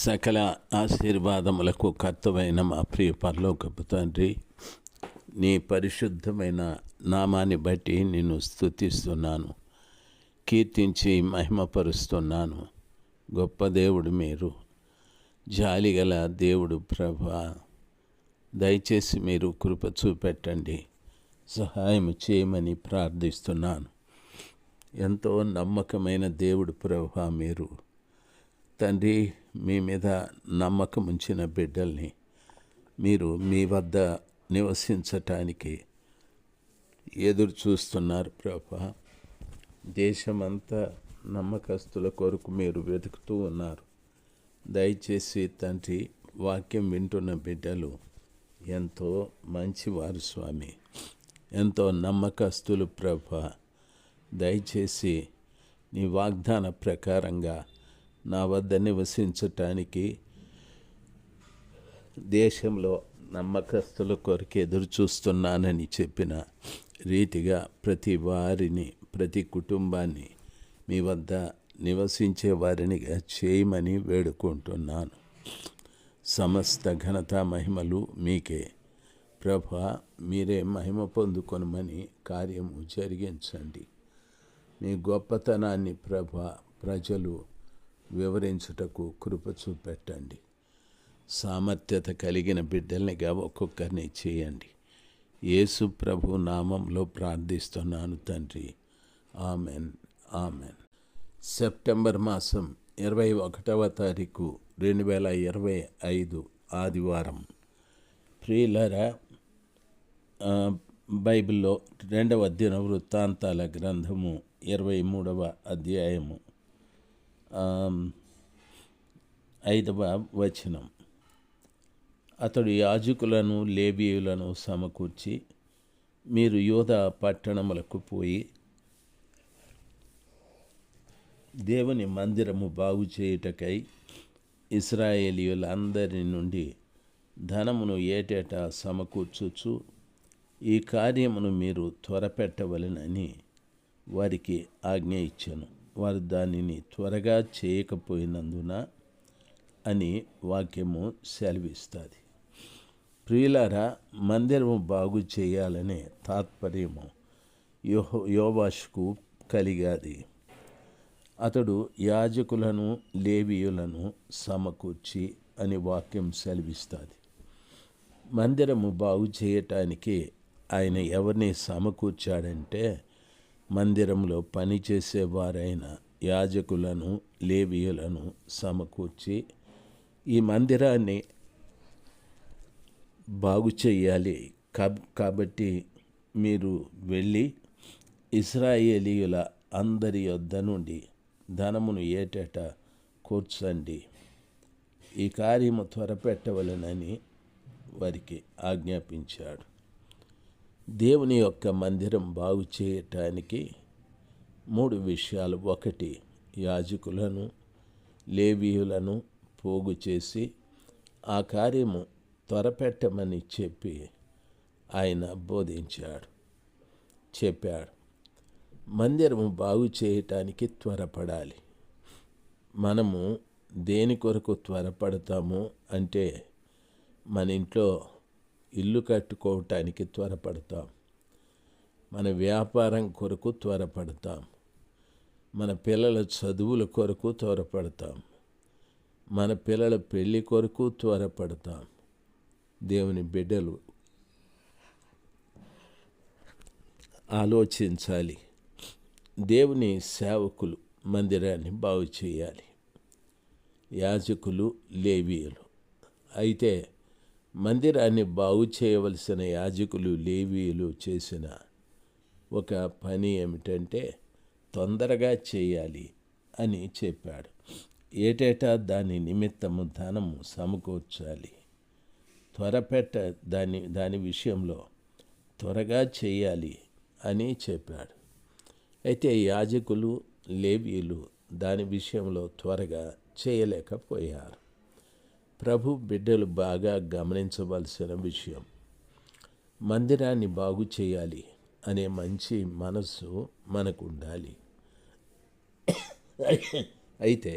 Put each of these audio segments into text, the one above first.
సకల ఆశీర్వాదములకు కర్తవైన మా ప్రియ పరలోకపు తండ్రి, నీ పరిశుద్ధమైన నామాన్ని బట్టి నిన్ను స్తుతిస్తున్నాను, కీర్తించి మహిమపరుస్తున్నాను. గొప్ప దేవుడు మీరు, జాలిగల దేవుడు ప్రభా. దయచేసి మీరు కృప చూపెట్టండి, సహాయం చేయమని ప్రార్థిస్తున్నాను. ఎంతో నమ్మకమైన దేవుడు ప్రభా మీరు తండ్రి. మీ మీద నమ్మకం ఉంచిన బిడ్డల్ని మీరు మీ వద్ద నివసించటానికి ఎదురు చూస్తున్నారు ప్రభా. దేశమంతా నమ్మకస్తుల కొరకు మీరు వెతుకుతూ ఉన్నారు. దయచేసి తండ్రి, వాక్యం వింటున్న బిడ్డలు ఎంతో మంచివారు స్వామి, ఎంతో నమ్మకస్తులు ప్రభా. దయచేసి నీ వాగ్దాన ప్రకారంగా నా వద్ద నివసించటానికి దేశంలో నమ్మకస్తుల కొరకు ఎదురు చూస్తున్నానని చెప్పిన రీతిగా ప్రతి వారిని, ప్రతి కుటుంబాన్ని మీ వద్ద నివసించే వారినిగా చేయమని వేడుకుంటున్నాను. సమస్త ఘనత మహిమలు మీకే ప్రభా. మీరే మహిమ పొందుకొనమని కార్యము జరిగించండి. మీ గొప్పతనాన్ని ప్రభా ప్రజలు వివరించుటకు కృప చూపెట్టండి. సామర్థ్యత కలిగిన బిడ్డల్నిగా ఒక్కొక్కరిని చేయండి. యేసు ప్రభు నామంలో ప్రార్థిస్తున్నాను తండ్రి. Amen, amen. సెప్టెంబర్ మాసం 21వ తారీఖు 2025 ఆదివారం. ప్రియులారా, బైబిల్లో 2వ దినవృత్తాంతాల గ్రంథము 23వ అధ్యాయము 5వ వచనం. అతడు యాజకులను లేవీయులను సమకూర్చి, మీరు యూదా పట్టణములకు పోయి దేవుని మందిరము బాగు చేయుటకై ఇశ్రాయేలీయులందరి నుండి ధనమును ఏటేటా సమకూర్చుచు ఈ కార్యమును మీరు త్వరపెట్టవలెనని వారికి ఆజ్ఞ ఇచ్చెను. వారు దానిని త్వరగా చేయకపోయినందున అని వాక్యము సెలవిస్తుంది. ప్రియులారా, మందిరము బాగు చేయాలనే తాత్పర్యము యోవాషుకు కలిగాది. అతడు యాజకులను లేవీయులను సమకూర్చి అని వాక్యం సెలవిస్తుంది. మందిరము బాగు చేయటానికి ఆయన ఎవరిని సమకూర్చాడంటే, మందిరంలో పనిచేసేవారైన యాజకులను లేవీయులను సమకూర్చి ఈ మందిరాన్ని బాగు చేయాలి. కాబట్టి మీరు వెళ్ళి ఇశ్రాయేలీయుల అందరి యొద్ద నుండి ధనమును ఏటేటా కూర్చండి, ఈ కార్యము త్వరపెట్టవలెనని వారికి ఆజ్ఞాపించాడు. దేవుని యొక్క మందిరం బాగు చేయటానికి 3 విషయాలు. 1, యాజకులను లేవీయులను పోగు చేసి ఆ కార్యము త్వరపెట్టమని చెప్పి ఆయన చెప్పాడు. మందిరము బాగు చేయటానికి త్వరపడాలి. మనము దేని కొరకు త్వరపడతాము అంటే, మన ఇంట్లో ఇల్లు కట్టుకోవటానికి త్వరపడతాం, మన వ్యాపారం కొరకు త్వరపడతాం, మన పిల్లల చదువుల కొరకు త్వరపడతాం, మన పిల్లల పెళ్లి కొరకు త్వరపడతాం. దేవుని బిడ్డలు ఆలోచించాలి. దేవుని సేవకులు మందిరాన్ని బాగు చేయాలి, యాజకులు లేవీయులు. అయితే మందిరాన్ని బాగు చేయవలసిన యాజకులు లేవీయులు చేసిన ఒక పని ఏమిటంటే, తొందరగా చేయాలి అని చెప్పాడు. ఏటేటా దాని నిమిత్తము ధనము సమకూర్చాలి, దాని విషయంలో త్వరగా చేయాలి అని చెప్పాడు. అయితే యాజకులు లేవీయులు దాని విషయంలో త్వరగా చేయలేకపోయారు. ప్రభు బిడ్డలు బాగా గమనించవలసిన విషయం, మందిరాన్ని బాగు చేయాలి అనే మంచి మనస్సు మనకు ఉండాలి. అయితే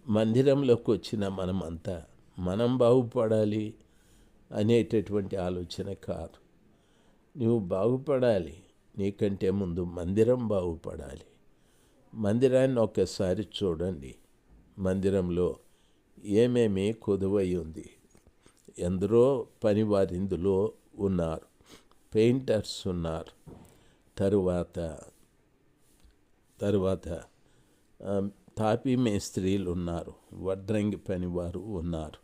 మందిరంలోకి వచ్చిన మనమంతా మనం బాగుపడాలి అనేటటువంటి ఆలోచన కాదు. నువ్వు బాగుపడాలి, నీకంటే ముందు మందిరం బాగుపడాలి. మందిరాన్ని ఒక్కసారి చూడండి. మందిరంలో ఏమేమి కొదువై ఉంది. ఎందరో పనివారు ఇందులో ఉన్నారు. పెయింటర్స్ ఉన్నారు, తరువాత తాపీ మేస్త్రీలు ఉన్నారు, వడ్రంగి పనివారు ఉన్నారు,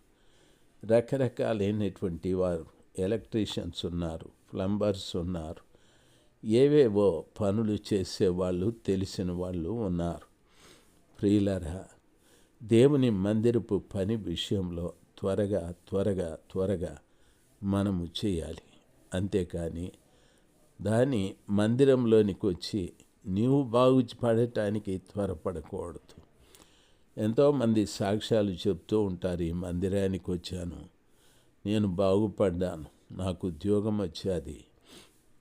రకరకాలైనటువంటి వారు, ఎలక్ట్రీషియన్స్ ఉన్నారు, ప్లంబర్స్ ఉన్నారు, ఏవేవో పనులు చేసేవాళ్ళు, తెలిసిన వాళ్ళు ఉన్నారు. ప్రియులారా, దేవుని మందిరపు పని విషయంలో త్వరగా మనము చేయాలి. అంతేకాని దాని మందిరంలోనికి వచ్చి నీవు బాగుపడటానికి త్వరపడకూడదు. ఎంతోమంది సాక్ష్యాలు చెప్తూ ఉంటారు, ఈ మందిరానికి వచ్చాను, నేను బాగుపడ్డాను, నాకు ఉద్యోగం వచ్చేది,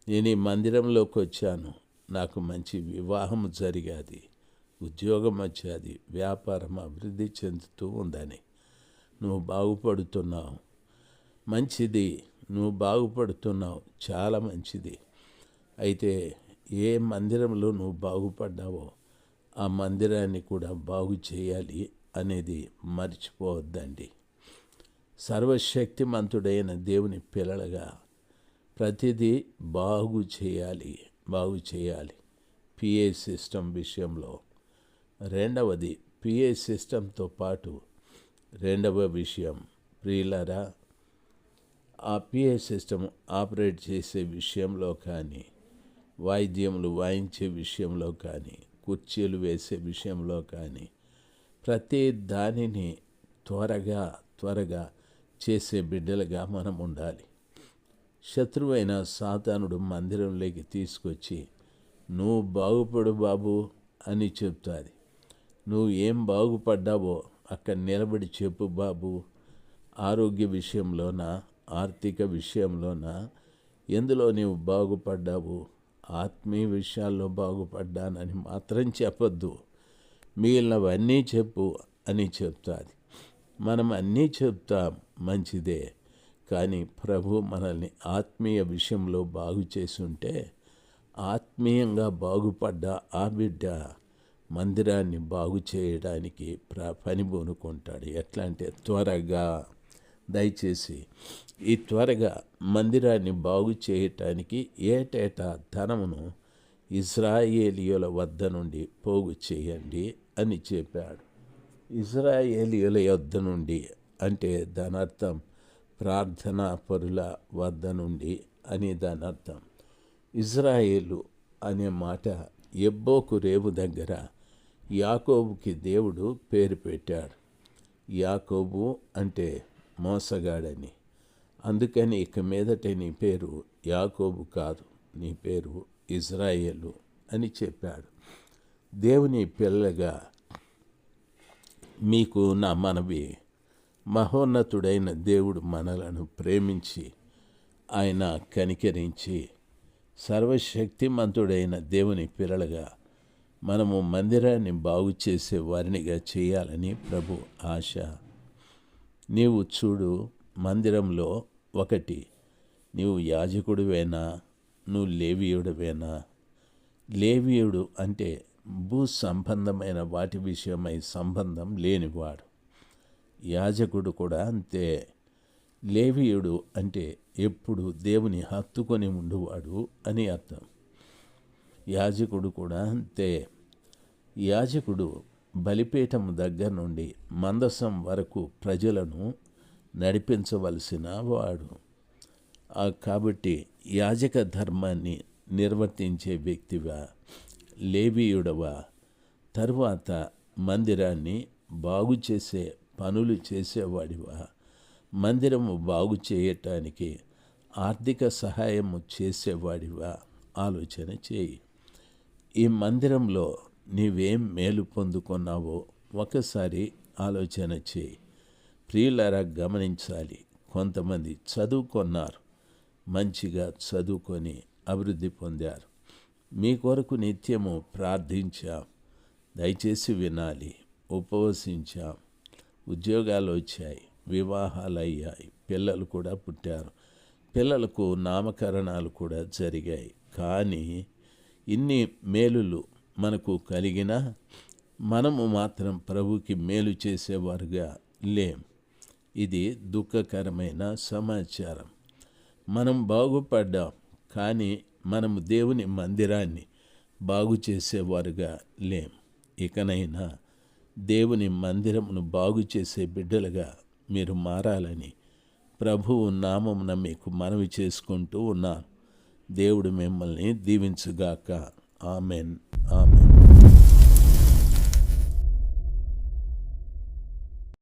నేను ఈ మందిరంలోకి వచ్చాను, నాకు మంచి వివాహం జరిగేది, ఉద్యోగం వచ్చేది, వ్యాపారం అభివృద్ధి చెందుతూ ఉందని. నువ్వు బాగుపడుతున్నావు, మంచిది, నువ్వు బాగుపడుతున్నావు, చాలా మంచిది. అయితే ఏ మందిరంలో నువ్వు బాగుపడ్డావో ఆ మందిరాన్ని కూడా బాగు చేయాలి అనేది మర్చిపోవద్దండి. సర్వశక్తిమంతుడైన దేవుని పిల్లలుగా ప్రతిదీ బాగు చేయాలి. పిఏ సిస్టమ్ విషయంలో. రెండవది, పిఏ సిస్టంతో పాటు రెండవ విషయం, ప్రియులారా, ఆ పిఏ సిస్టమ్ ఆపరేట్ చేసే విషయంలో కానీ, వాయిద్యములు వాయించే విషయంలో కానీ, కుర్చీలు వేసే విషయంలో కానీ, ప్రతి దానిని త్వరగా చేసే బిడ్డలుగా మనం ఉండాలి. శత్రువైన సాతానుడు మందిరంలోకి తీసుకొచ్చి నువ్వు బాగుపడు బాబు అని చెప్తాది. నువ్వు ఏం బాగుపడ్డావో అక్కడ నిలబడి చెప్పు బాబు. ఆరోగ్య విషయంలోనా, ఆర్థిక విషయంలోనా, ఎందులో నీవు బాగుపడ్డావు? ఆత్మీయ విషయాల్లో బాగుపడ్డానని మాత్రం చెప్పొద్దు, మిగిలినవన్నీ చెప్పు అని చెప్తాది. మనం అన్నీ చెప్తాం, మంచిదే. కానీ ప్రభు మనల్ని ఆత్మీయ విషయంలో బాగు చేసుంటే, ఆత్మీయంగా బాగుపడ్డ ఆ బిడ్డ మందిరాన్ని బాగు చేయడానికి పని పూనుకుంటాడు. ఎట్లా అంటే త్వరగా, దయచేసి ఈ త్వరగా మందిరాన్ని బాగు చేయటానికి ఏటేటా ధనమును ఇశ్రాయేలీయుల వద్ద నుండి పోగు చేయండి అని చెప్పాడు. ఇశ్రాయేలీయుల వద్ద నుండి అంటే దాని అర్థం ప్రార్థనా పరుల వద్ద నుండి అని దాని అర్థం. ఇశ్రాయేలు అనే మాట ఎబ్బోకు రేవు దగ్గర యాకోబుకి దేవుడు పేరు పెట్టాడు. యాకోబు అంటే మోసగాడని. అందుకని ఇక మీదట నీ పేరు యాకోబు కాదు, నీ పేరు ఇశ్రాయేలు అని చెప్పాడు. దేవుని పిల్లగా మీకు నా మనవి, మహోన్నతుడైన దేవుడు మనలను ప్రేమించి, ఆయన కనికరించి, సర్వశక్తిమంతుడైన దేవుని పిల్లలుగా మనము మందిరాన్ని బాగు చేసే వారినిగా చేయాలని ప్రభు ఆశ. నీవు చూడు, మందిరంలో ఒకటి, నీవు యాజకుడివేనా, నువ్వు లేవీయుడివేనా? లేవీయుడు అంటే భూ సంబంధమైన వాటి విషయమై సంబంధం లేనివాడు. యాజకుడు కూడా అంతే. లేవీయుడు అంటే ఎప్పుడు దేవుని హత్తుకొని ఉండువాడు అని అర్థం. యాజకుడు కూడా అంతే. యాజకుడు బలిపీఠం దగ్గర నుండి మందసం వరకు ప్రజలను నడిపించవలసిన వాడు. కాబట్టి యాజక ధర్మాన్ని నిర్వర్తించే వ్యక్తివా, లేవీయుడవా, తరువాత మందిరాన్ని బాగు చేసే పనులు చేసేవాడివా, మందిరము బాగు చేయటానికి ఆర్థిక సహాయము చేసేవాడివా ఆలోచన చేయి. ఈ మందిరంలో నీవేం మేలు పొందుకున్నావో ఒకసారి ఆలోచన చేయి. ప్రియులారా, గమనించాలి, కొంతమంది చదువుకున్నారు, మంచిగా చదువుకొని అభివృద్ధి పొందారు. మీ కొరకు నిత్యము ప్రార్థించాం. దయచేసి వినాలి. ఉపవసించాం, ఉద్యోగాలు వచ్చాయి, వివాహాలు అయ్యాయి, పిల్లలు కూడా పుట్టారు, పిల్లలకు నామకరణాలు కూడా జరిగాయి. కానీ ఇన్ని మేలులు మనకు కలిగినా మనము మాత్రం ప్రభుకి మేలు చేసేవారుగా లేం. ఇది దుఃఖకరమైన సమాచారం. మనం బాగుపడ్డాం, కానీ మనము దేవుని మందిరాన్ని బాగు చేసేవారుగా లేం. ఇకనైనా దేవుని మందిరమును బాగు చేసే బిడ్డలుగా మీరు మారాలని ప్రభువు నామమున మీకు మనవి చేసుకుంటూ ఉన్నాను. దేవుడు మిమ్మల్ని దీవించుగాక. Amen, amen.